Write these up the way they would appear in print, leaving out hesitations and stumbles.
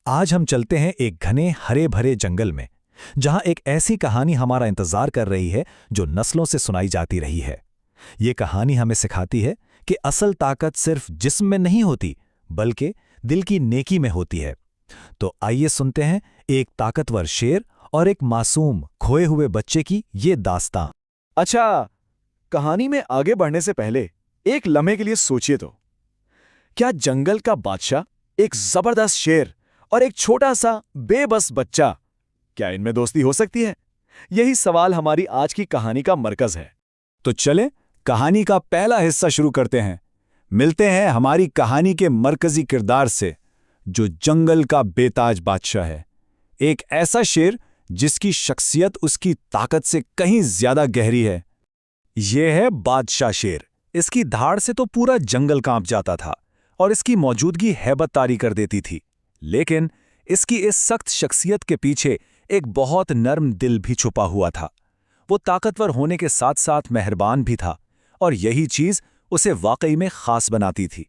आज हम चलते हैं एक घने हरे भरे जंगल में, जहां एक ऐसी कहानी हमारा इंतजार कर रही है जो नस्लों से सुनाई जाती रही है। ये कहानी हमें सिखाती है कि असल ताकत सिर्फ जिस्म में नहीं होती, बल्कि दिल की नेकी में होती है। तो आइए सुनते हैं एक ताकतवर शेर और एक मासूम खोए हुए बच्चे की ये दास्तां। अच्छा, कहानी में आगे बढ़ने से पहले एक लम्हे के लिए सोचिए तो, क्या जंगल का बादशाह, एक जबरदस्त शेर और एक छोटा सा बेबस बच्चा, क्या इनमें दोस्ती हो सकती है? यही सवाल हमारी आज की कहानी का मरकज है। तो चले कहानी का पहला हिस्सा शुरू करते हैं। मिलते हैं हमारी कहानी के मरकजी किरदार से, जो जंगल का बेताज बादशाह है। एक ऐसा शेर जिसकी शख्सियत उसकी ताकत से कहीं ज्यादा गहरी है। यह है बादशाह शेर। इसकी धाड़ से तो पूरा जंगल कांप जाता था और इसकी मौजूदगी हैबत तारी कर देती थी। लेकिन इसकी इस सख्त शख्सियत के पीछे एक बहुत नर्म दिल भी छुपा हुआ था। वो ताकतवर होने के साथ साथ मेहरबान भी था, और यही चीज उसे वाकई में खास बनाती थी।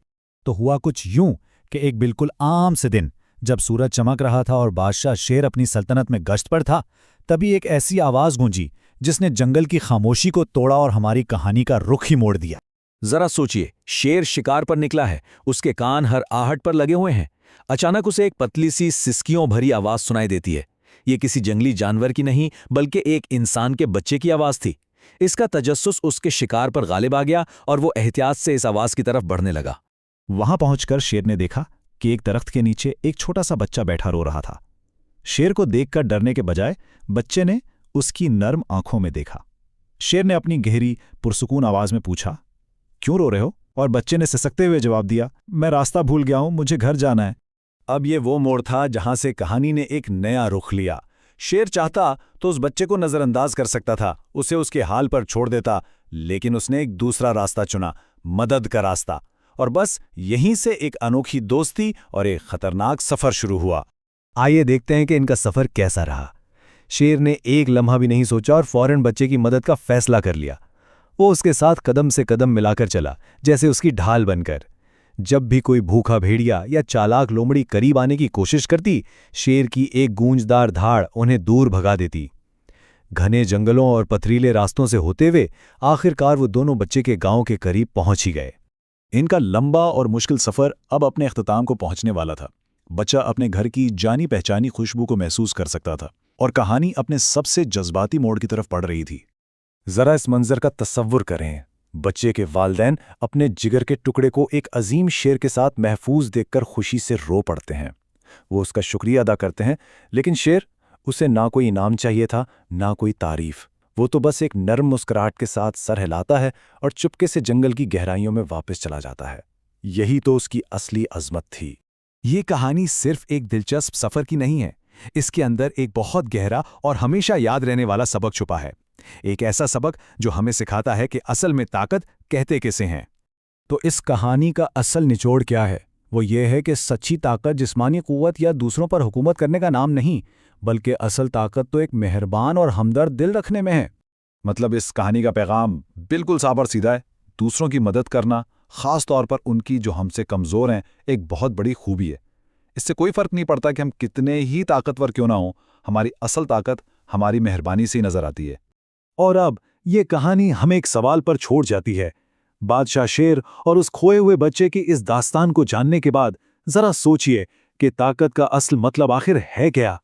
तो हुआ कुछ यूं कि एक बिल्कुल आम से दिन, जब सूरज चमक रहा था और बादशाह शेर अपनी सल्तनत में गश्त पर था, तभी एक ऐसी आवाज गूंजी जिसने जंगल की खामोशी को तोड़ा और हमारी कहानी का रुख ही मोड़ दिया। जरा सोचिए, शेर शिकार पर निकला है, उसके कान हर आहट पर लगे हुए हैं। अचानक उसे एक पतली सी सिसकियों भरी आवाज सुनाई देती है। ये किसी जंगली जानवर की नहीं, बल्कि एक इंसान के बच्चे की आवाज थी। इसका तजस्सुस उसके शिकार पर गालिब आ गया और वो एहतियात से इस आवाज की तरफ बढ़ने लगा। वहां पहुंचकर शेर ने देखा कि एक दरख्त के नीचे एक छोटा सा बच्चा बैठा रो रहा था। शेर को देखकर डरने के बजाय बच्चे ने उसकी नर्म आंखों में देखा। शेर ने अपनी गहरी पुरसुकून आवाज में पूछा, क्यों रो रहे हो? और बच्चे ने सिसकते हुए जवाब दिया, मैं रास्ता भूल गया हूं, मुझे घर जाना है। अब ये वो मोड़ था जहां से कहानी ने एक नया रुख लिया। शेर चाहता तो उस बच्चे को नजरअंदाज कर सकता था, उसे उसके हाल पर छोड़ देता, लेकिन उसने एक दूसरा रास्ता चुना, मदद का रास्ता। और बस यहीं से एक अनोखी दोस्ती और एक खतरनाक सफर शुरू हुआ। आइए देखते हैं कि इनका सफर कैसा रहा। शेर ने एक लम्हा भी नहीं सोचा और फौरन बच्चे की मदद का फैसला कर लिया। वो उसके साथ कदम से कदम मिलाकर चला, जैसे उसकी ढाल बनकर। जब भी कोई भूखा भेड़िया या चालाक लोमड़ी करीब आने की कोशिश करती, शेर की एक गूंजदार धाड़ उन्हें दूर भगा देती। घने जंगलों और पथरीले रास्तों से होते हुए आखिरकार वो दोनों बच्चे के गांव के करीब पहुंच ही गए। इनका लंबा और मुश्किल सफर अब अपने इख्तिताम को पहुंचने वाला था। बच्चा अपने घर की जानी पहचानी खुशबू को महसूस कर सकता था, और कहानी अपने सबसे जज्बाती मोड़ की तरफ बढ़ रही थी। जरा इस मंजर का तसव्वुर करें। बच्चे के वालिदैन अपने जिगर के टुकड़े को एक अजीम शेर के साथ महफूज देखकर खुशी से रो पड़ते हैं। वो उसका शुक्रिया अदा करते हैं, लेकिन शेर, उसे ना कोई इनाम चाहिए था, ना कोई तारीफ। वो तो बस एक नर्म मुस्कुराहट के साथ सर हिलाता है और चुपके से जंगल की गहराइयों में वापस चला जाता है। यही तो उसकी असली अजमत थी। ये कहानी सिर्फ एक दिलचस्प सफर की नहीं है, इसके अंदर एक बहुत गहरा और हमेशा याद रहने वाला सबक छुपा है। एक ऐसा सबक जो हमें सिखाता है कि असल में ताकत कहते किसे हैं। तो इस कहानी का असल निचोड़ क्या है? वो ये है कि सच्ची ताकत जिस्मानी कुव्वत या दूसरों पर हुकूमत करने का नाम नहीं, बल्कि असल ताकत तो एक मेहरबान और हमदर्द दिल रखने में है। मतलब इस कहानी का पैगाम बिल्कुल साफ और सीधा है। दूसरों की मदद करना, खास तौर पर उनकी जो हमसे कमज़ोर हैं, एक बहुत बड़ी खूबी है। इससे कोई फ़र्क नहीं पड़ता कि हम कितने ही ताकतवर क्यों ना हों, हमारी असल ताकत हमारी मेहरबानी से ही नज़र आती है। और अब ये कहानी हमें एक सवाल पर छोड़ जाती है। बादशाह शेर और उस खोए हुए बच्चे की इस दास्तान को जानने के बाद जरा सोचिए कि ताकत का असल मतलब आखिर है क्या?